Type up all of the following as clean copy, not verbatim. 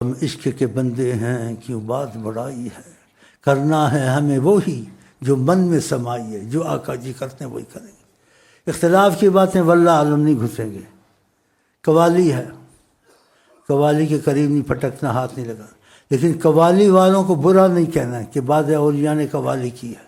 ہم عشق کے بندے ہیں کیوں بات بڑائی ہے، کرنا ہے ہمیں وہی جو من میں سمائی ہے، جو آقا جی کرتے ہیں وہی کریں گے۔ اختلاف کی باتیں واللہ عالم نہیں گھسیں گے۔ قوالی ہے، قوالی کے قریب نہیں پھٹکنا، ہاتھ نہیں لگانا، لیکن قوالی والوں کو برا نہیں کہنا کہ بعض اولیاء نے قوالی کی ہے،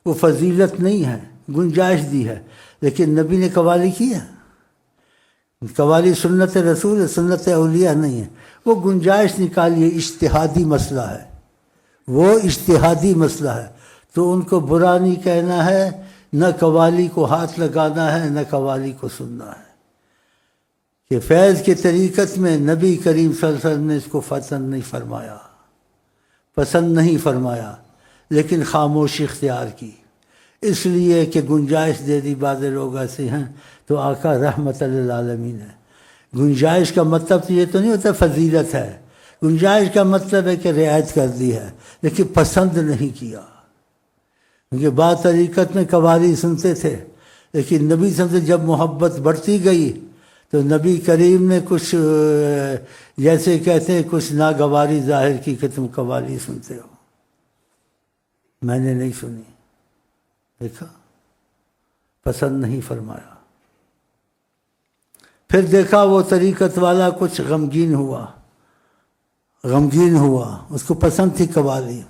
وہ فضیلت نہیں ہے، گنجائش دی ہے، لیکن نبی نے قوالی کی ہے؟ قوالی سنت رسول ہے، سنت اولیاء نہیں ہے۔ وہ گنجائش نکالیے، اجتہادی مسئلہ ہے، وہ اجتہادی مسئلہ ہے، تو ان کو برا نہیں کہنا ہے، نہ قوالی کو ہاتھ لگانا ہے، نہ قوالی کو سننا ہے۔ کہ فیض کے طریقت میں نبی کریم صلی اللہ علیہ وسلم نے اس کو پسند نہیں فرمایا، پسند نہیں فرمایا، لیکن خاموشی اختیار کی، اس لیے کہ گنجائش دے دی۔ بعض لوگ ایسے ہیں تو آقا رحمت للعالمین ہے۔ گنجائش کا مطلب تو یہ تو نہیں ہوتا فضیلت ہے، گنجائش کا مطلب ہے کہ رعایت کر دی ہے، لیکن پسند نہیں کیا۔ کیونکہ بعض طریقت میں قوالی سنتے تھے، لیکن نبی صلی اللہ علیہ وسلم سے جب محبت بڑھتی گئی تو نبی کریم نے کچھ جیسے کہتے ہیں کچھ ناگواری ظاہر کی کہ تم قوالی سنتے ہو، میں نے نہیں سنی، دیکھا، پسند نہیں فرمایا۔ پھر دیکھا وہ طریقت والا کچھ غمگین ہوا، اس کو پسند تھی قوالی،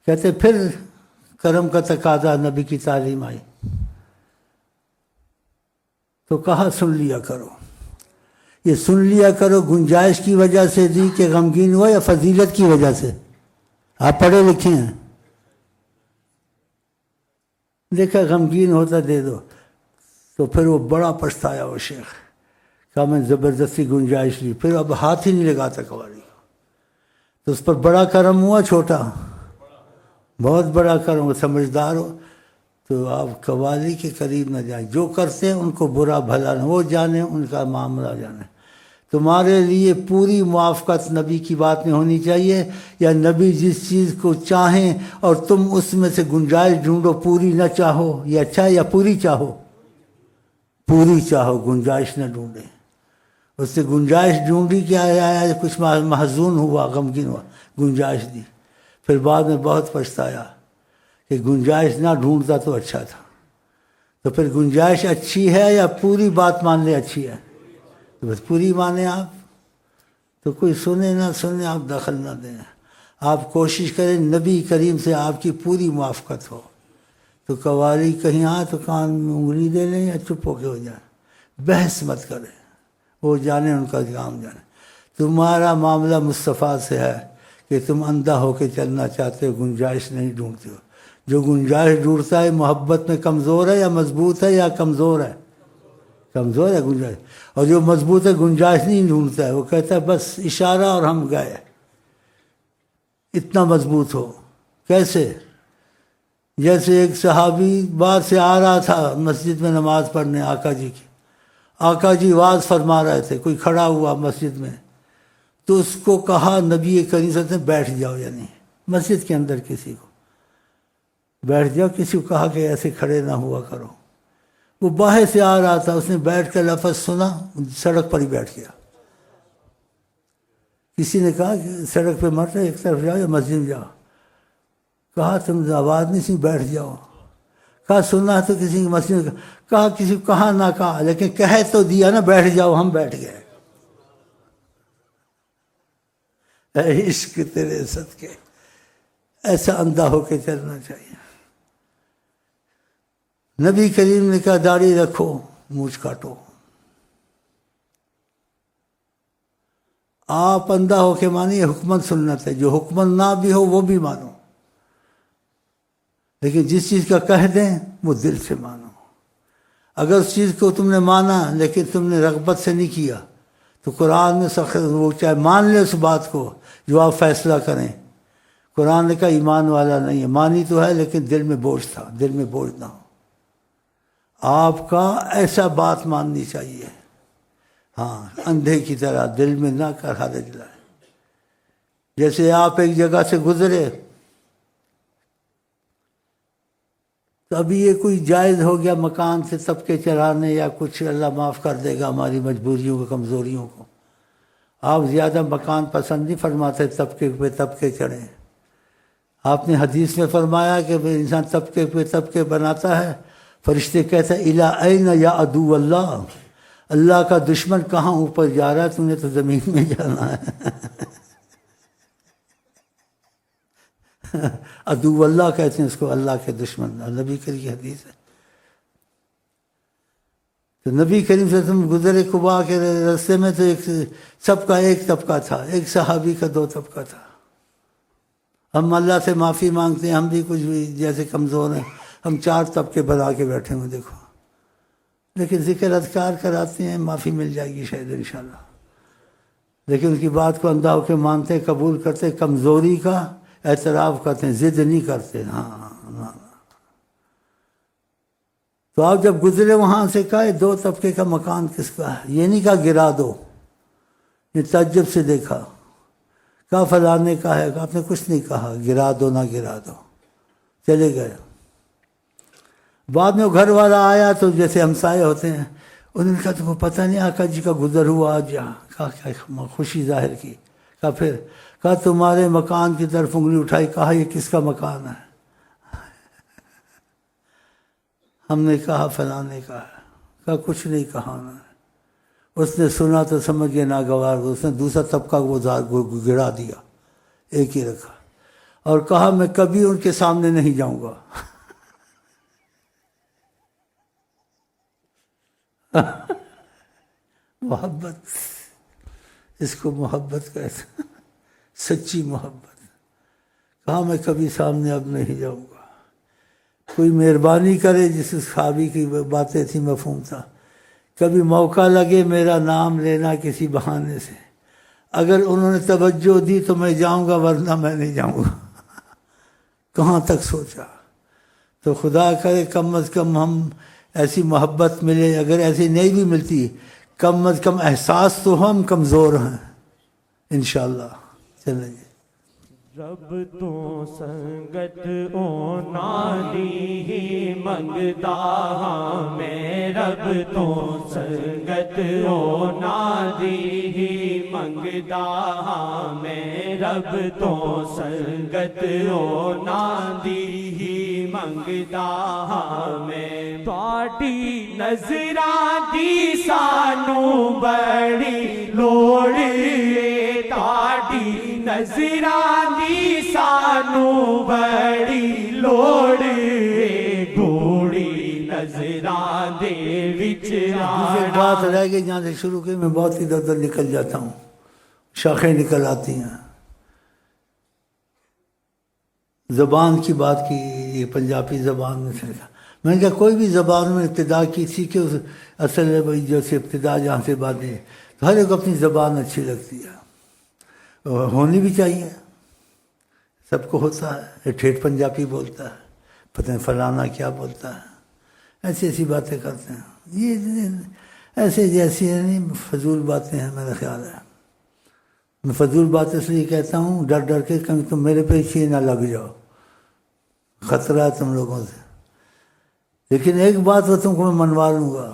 کہتے پھر کرم کا تقاضا، نبی کی تعلیم آئی تو کہا سن لیا کرو۔ یہ سن لیا کرو گنجائش کی وجہ سے دی کہ غمگین ہوا، یا فضیلت کی وجہ سے؟ آپ پڑھے لکھے ہیں، دیکھا غمگین ہوتا دے دو، تو پھر وہ بڑا پچھتایا وہ شیخ، کہا میں زبردستی گنجائش لی، پھر اب ہاتھ ہی نہیں لگاتا قوالی کو۔ تو اس پر بڑا کرم ہوا چھوٹا؟ بہت بڑا کرم ہوا۔ سمجھدار ہو تو آپ قوالی کے قریب نہ جائیں، جو کرتے ہیں ان کو برا بھلا نہ، وہ جانیں، ان کا معاملہ جانیں۔ تمہارے لیے پوری موافقت نبی کی بات میں ہونی چاہیے، یا نبی جس چیز کو چاہیں اور تم اس میں سے گنجائش ڈھونڈو، پوری نہ چاہو، یہ اچھا ہے؟ یا پوری چاہو؟ پوری چاہو، گنجائش نہ ڈھونڈے۔ اس سے گنجائش ڈھونڈی کیا ہے، کچھ محزون ہوا، غمگین ہوا، گنجائش دی، پھر بعد میں بہت پچھتایا کہ گنجائش نہ ڈھونڈتا تو اچھا تھا۔ تو پھر گنجائش اچھی ہے یا پوری بات ماننے اچھی ہے؟ تو بس پوری مانیں آپ، تو کوئی سنے نہ سنے آپ دخل نہ دیں، آپ کوشش کریں نبی کریم سے آپ کی پوری موافقت ہو۔ تو قوالی کہیں آ تو کان میں انگلی دے لیں یا چپ ہو کے ہو جائیں، بحث مت کریں، وہ جانیں، ان کا کام جانیں۔ تمہارا معاملہ مصطفیٰ سے ہے کہ تم اندھا ہو کے چلنا چاہتے ہو، گنجائش نہیں ڈھونڈتے ہو۔ جو گنجائش ڈھونڈتا ہے محبت میں کمزور ہے یا مضبوط ہے، یا کمزور ہے؟ کمزور ہے گنجائش۔ اور جو مضبوط ہے گنجائش نہیں ڈھونڈتا ہے، وہ کہتا ہے بس اشارہ اور ہم گئے۔ اتنا مضبوط ہو کیسے؟ جیسے ایک صحابی باہر سے آ رہا تھا مسجد میں نماز پڑھنے آقا جی کی، آقا جی واز فرما رہے تھے، کوئی کھڑا ہوا مسجد میں، تو اس کو کہا نبی کریم صلی اللہ علیہ وسلم بیٹھ جاؤ، یعنی مسجد کے اندر کسی کو بیٹھ جاؤ، کسی کو کہا کہ ایسے کھڑے نہ ہوا کرو۔ وہ باہر سے آ رہا تھا، اس نے بیٹھ کر لفظ سنا، سڑک پر ہی بیٹھ گیا۔ کسی نے کہا کہ سڑک پہ مت رہے، ایک طرف جاؤ یا مسجد میں جاؤ، کہا تم آواز نہیں سی، بیٹھ جاؤ۔ کہا سننا تو کسی کی مسجد میں، کہا کسی کو کہا نہ کہا، لیکن کہہ تو دیا نا بیٹھ جاؤ، ہم بیٹھ گئے۔ اے عشق تیرے صدقے، ایسا اندھا ہو کے چلنا چاہیے۔ نبی کریم نے کہا داڑھی رکھو، مونچھ کاٹو۔ آپ اندھا ہو کے مانیے، حکمت سنت ہے، جو حکمت نہ بھی ہو وہ بھی مانو، لیکن جس چیز کا کہہ دیں وہ دل سے مانو۔ اگر اس چیز کو تم نے مانا لیکن تم نے رغبت سے نہیں کیا تو قرآن میں سخت، وہ چاہے مان لے اس بات کو جو آپ فیصلہ کریں، قرآن نے کہا ایمان والا نہیں ہے، مانی تو ہے لیکن دل میں بوجھ تھا، دل میں بوجھ نہ ہو۔ آپ کا ایسا بات ماننی چاہیے، ہاں، اندھے کی طرح دل میں نہ کر حرج لائے۔ جیسے آپ ایک جگہ سے گزرے تو ابھی یہ کوئی جائز ہو گیا مکان سے طبقے چڑھانے یا کچھ، اللہ معاف کر دے گا ہماری مجبوریوں کو، کمزوریوں کو، آپ زیادہ مکان پسند نہیں فرماتے طبقے پہ طبقے چڑھیں. آپ نے حدیث میں فرمایا کہ انسان طبقے پہ طبقے بناتا ہے، فرشتے کہتے ہیں الی این یا عدو اللہ، اللہ کا دشمن کہاں اوپر جا رہا ہے، تم نے تو زمین میں جانا ہے. عدو اللہ کہتے ہیں اس کو، اللہ کے دشمن. نبی کریم کی حدیث ہے. تو نبی کریم صلی اللہ علیہ وسلم گزرے قباء کے راستے میں تو سب کا ایک طبقہ تھا، ایک صحابی کا دو طبقہ تھا. ہم اللہ سے معافی مانگتے ہیں، ہم بھی کچھ بھی جیسے کمزور ہیں، ہم 4 طبقے بنا کے بیٹھے ہوئے دیکھو. لیکن ذکر اذکار کراتے ہیں، معافی مل جائے گی شاید انشاءاللہ. لیکن ان کی بات کو اندھا ہو کے مانتے، قبول کرتے، کمزوری کا اعتراف کرتے ہیں، ضد نہیں کرتے. ہاں. تو آپ جب گزرے وہاں سے کہا 2 طبقے کا مکان کس کا ہے، یہ نہیں کہا گرا دو. یہ تعجب سے دیکھا، کہا فلانے کا ہے. آپ نے کچھ نہیں کہا، گرا دو نہ گرا دو، چلے گئے. بعد میں وہ گھر والا آیا تو جیسے ہمسائے ہوتے ہیں، انہوں نے کہا تم کو پتہ نہیں آقا جی کا گزر ہوا آج یہاں. کہا کیا خوشی ظاہر کی. کہا پھر کہا تمہارے مکان کی طرف انگلی اٹھائی، کہا یہ کس کا مکان ہے. ہم نے کہا فلانے کا ہے. کہا کچھ نہیں کہا انہوں نے. اس نے سنا تو سمجھ گیا ناگوار. اس نے دوسرا طبقہ وہ گرا دیا، ایک ہی رکھا، اور کہا میں کبھی ان کے سامنے نہیں جاؤں گا. محبت، اس کو محبت کہتے ہیں، سچی محبت. کہا میں کبھی سامنے اب نہیں جاؤں گا. کوئی مہربانی کرے، جس صحابی کی باتیں تھیں مفہوم تھا، کبھی موقع لگے میرا نام لینا کسی بہانے سے، اگر انہوں نے توجہ دی تو میں جاؤں گا، ورنہ میں نہیں جاؤں گا. کہاں تک سوچا. تو خدا کرے کم از کم ہم ایسی محبت ملے. اگر ایسی نہیں بھی ملتی، کم از کم احساس تو ہم کمزور ہیں انشاءاللہ. چلیں جی. رب تو سنگت او نالی ہی منگتا ہاں میں، رب تو سنگت او نالی ہی منگتا ہاں میں، رب تو سنگت او نالی ہی منگتا ہاں میں. تواڈی نظراں دی سانو بڑی لوڑ اے، تواڈی نظراں دی سانو بڑی لوڑ اے، گوڑی نظراں دے وچ دوسری بات رہ گئی جہاں سے شروع کی، میں بہت ادھر ادھر نکل جاتا ہوں، شاخیں نکل آتی ہیں. زبان کی بات کی، یہ پنجابی زبان میں سے. میں نے کہا کوئی بھی زبان میں ابتدا کی تھی کہ اصل ہے بھائی جیسے ابتدا جہاں سے باتیں، تو ہر ایک اپنی زبان اچھی لگتی ہے، ہونی بھی چاہیے. سب کو ہوتا ہے. یہ ٹھیٹھ پنجابی بولتا ہے، پتہ نہیں فلانا کیا بولتا ہے، ایسی ایسی باتیں کرتے ہیں. یہ ایسے جیسی نہیں فضول باتیں ہیں میرا خیال ہے. میں فضول بات اس لیے کہتا ہوں ڈر ڈر کے، کہیں تم میرے پیچھے نہ لگ جاؤ، خطرہ ہے تم لوگوں سے. لیکن ایک بات وہ تم کو میں منوا لوں گا،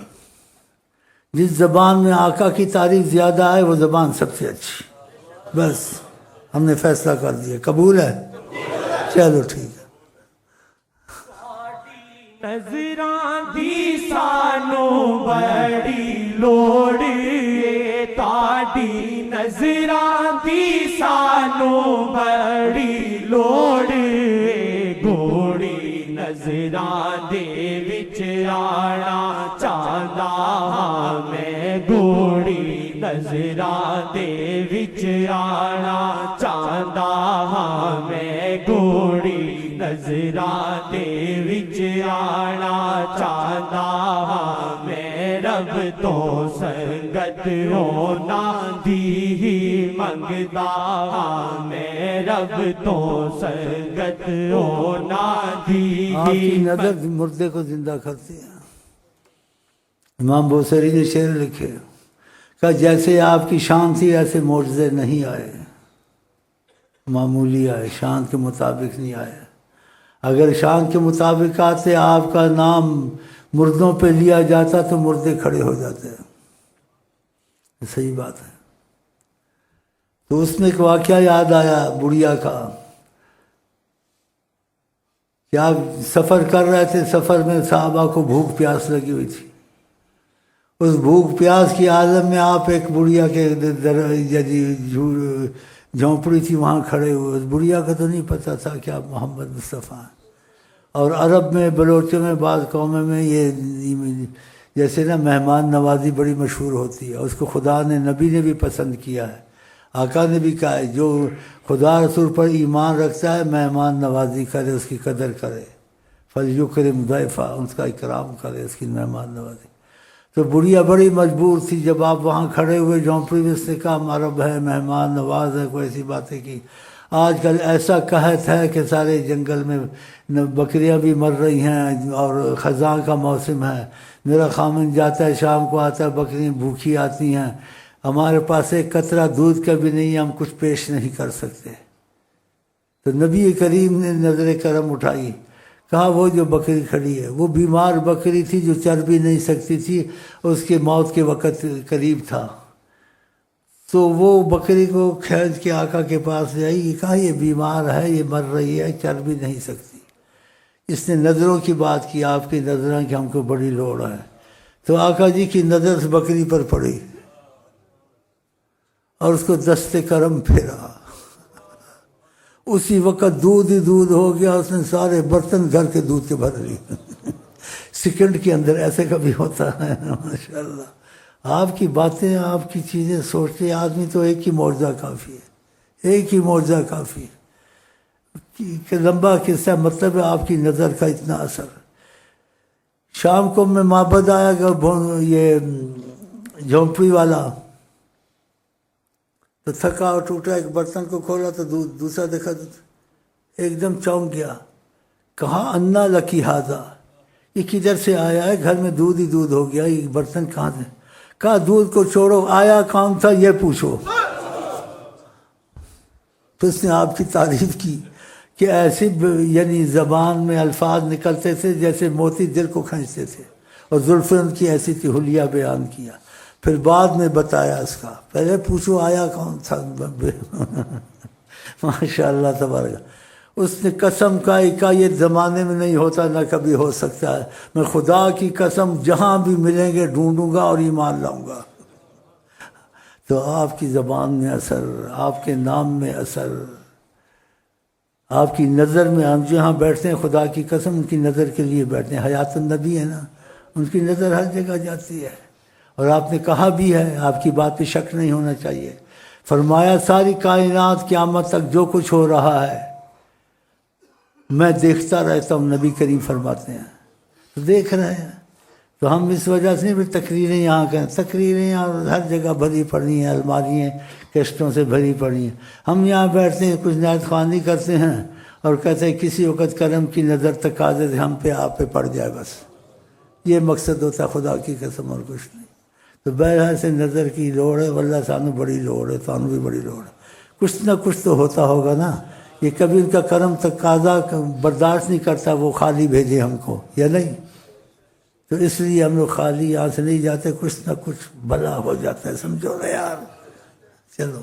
جس زبان میں آقا کی تعریف زیادہ آئے وہ زبان سب سے اچھی. بس ہم نے فیصلہ کر دیا. قبول ہے؟ چلو ٹھیک ہے. نظراں دی سانو بڑی لوڑ اے، تواڈی نظراں دی سانو بڑی لوڑ اے، گوڑی نظراں دے وچ آنا چاہندا ہاں میں، گوڑی نظراں دے وچ آنا چاہندا ہاں میں، گوڑی نظراں دے وچ آنا چاہندا ہاں میں. رب تو سنگت ہونا دی ہی منگدا ہاں میں، رب تو سنگت ہونا دی آپ کی ہی نظر مردے کو زندہ کرتی ہے. امام بوصیری نے شعر لکھے کہ جیسے آپ کی شان تھی ایسے معجزے نہیں آئے، معمولی آئے، شان کے مطابق نہیں آئے. اگر شان کے مطابق آتے آپ کا نام مردوں پہ لیا جاتا تو مردے کھڑے ہو جاتے. صحیح بات ہے. تو اس میں ایک واقعہ یاد آیا بڑھیا کا، کیا سفر کر رہے تھے، سفر میں صحابہ کو بھوک پیاس لگی ہوئی تھی، اس بھوک پیاس کی عالم میں آپ ایک بڑھیا کے جھونپڑی تھی وہاں کھڑے ہوئے، اس بڑھیا کا تو نہیں پتہ تھا کہ آپ محمد مصطفیٰ ہیں۔ اور عرب میں، بلوچوں میں، بعض قوموں میں یہ جیسے نا مہمان نوازی بڑی مشہور ہوتی ہے، اس کو خدا نے، نبی نے بھی پسند کیا ہے، آقا نے بھی کہا ہے جو خدا رسول پر ایمان رکھتا ہے مہمان نوازی کرے، اس کی قدر کرے، فلیکرم ضیفہ، اس کا اکرام کرے، اس کی مہمان نوازی۔ تو بڑھیا بڑی مجبور تھی، جب آپ وہاں کھڑے ہوئے جھونپڑی میں، اس نے کہا ہم عرب ہے، مہمان نواز ہے، کوئی ایسی باتیں کی۔ آج کل ایسا قحط ہے کہ سارے جنگل میں بکریاں بھی مر رہی ہیں، اور خزاں کا موسم ہے، میرا خامن جاتا ہے شام کو آتا ہے، بکریاں بھوکی آتی ہیں، ہمارے پاس ایک قطرہ دودھ کا بھی نہیں ہے، ہم کچھ پیش نہیں کر سکتے۔ تو نبی کریم نے نظر کرم اٹھائی، کہا وہ جو بکری کھڑی ہے، وہ بیمار بکری تھی جو چر بھی نہیں سکتی تھی، اس کے موت کے وقت قریب تھا، تو وہ بکری کو کھینچ کے آقا کے پاس لے آئی، کہا یہ بیمار ہے، یہ مر رہی ہے، چر بھی نہیں سکتی۔ اس نے نظروں کی بات کی، آپ کی نظریں کہ ہم کو بڑی لوڑ ہے، تو آقا جی کی نظر سے بکری پر پڑی اور اس کو دست کرم پھیرا، اسی وقت دودھ ہی دودھ ہو گیا، اس نے سارے برتن گھر کے دودھ کے بھر لیے سیکنڈ کے اندر۔ ایسے کبھی ہوتا ہے ماشاءاللہ، آپ کی باتیں، آپ کی چیزیں سوچتے آدمی تو ایک ہی معجزہ کافی ہے، ایک ہی معجزہ کافی ہے کہ لمبا قصہ، مطلب ہے آپ کی نظر کا اتنا اثر۔ شام کو میں معبد آیا کہ یہ جھونپڑی والا، تو تھکا اور ٹوٹا، ایک برتن کو کھولا تو دوسرا دیکھا، ایک دم چونک گیا، کہاں انا لکی ہاذا، یہ کدھر سے آیا ہے، گھر میں دودھ ہی دودھ ہو گیا، یہ برتن کہاں سے؟ کہا دودھ کو چھوڑو، آیا کام تھا یہ پوچھو۔ تو اس نے آپ کی تعریف کی کہ ایسی یعنی زبان میں الفاظ نکلتے تھے جیسے موتی دل کو کھینچتے تھے، اور زلفیں ان کی ایسی تھی، حلیہ بیان کیا، پھر بعد میں بتایا اس کا، پہلے پوچھو آیا کون تھا ماشاء اللہ تبارک۔ اس نے قسم کھائی، کہا یہ زمانے میں نہیں ہوتا، نہ کبھی ہو سکتا ہے، میں خدا کی قسم جہاں بھی ملیں گے ڈھونڈوں گا اور ایمان لاؤں گا۔ تو آپ کی زبان میں اثر، آپ کے نام میں اثر، آپ کی نظر میں، ہم جہاں بیٹھتے ہیں خدا کی قسم ان کی نظر کے لیے بیٹھتے ہیں، حیات النبی ہے نا، ان کی نظر ہر جگہ جاتی ہے، اور آپ نے کہا بھی ہے، آپ کی بات پہ شک نہیں ہونا چاہیے، فرمایا ساری کائنات قیامت تک جو کچھ ہو رہا ہے میں دیکھتا رہتا ہوں، نبی کریم فرماتے ہیں، تو دیکھ رہے ہیں۔ تو ہم اس وجہ سے بھی تقریریں یہاں کریں، تقریریں یہاں ہر جگہ بھری پڑی ہیں، الماریاں کیسٹوں سے بھری پڑی ہیں، ہم یہاں بیٹھتے ہیں کچھ نیت خوانی کرتے ہیں اور کہتے ہیں کسی وقت کرم کی نظر تقاضے سے ہم پہ آپ پہ پڑ جائے، بس یہ مقصد ہوتا ہے، خدا کی قسم اور کچھ نہیں۔ تو بہرحال سے نظر کی لوڑ ہے، واللہ سانو بڑی لوڑ ہے، سانو بھی بڑی لوڑ ہے، کچھ نہ کچھ تو ہوتا ہوگا نا، یہ کبھی ان کا کرم تقاضا برداشت نہیں کرتا وہ خالی بھیجے ہم کو، یا نہیں؟ تو اس لیے ہم لوگ خالی یہاں سے نہیں جاتے، کچھ نہ کچھ بھلا ہو جاتا ہے، سمجھو نا یار، چلو۔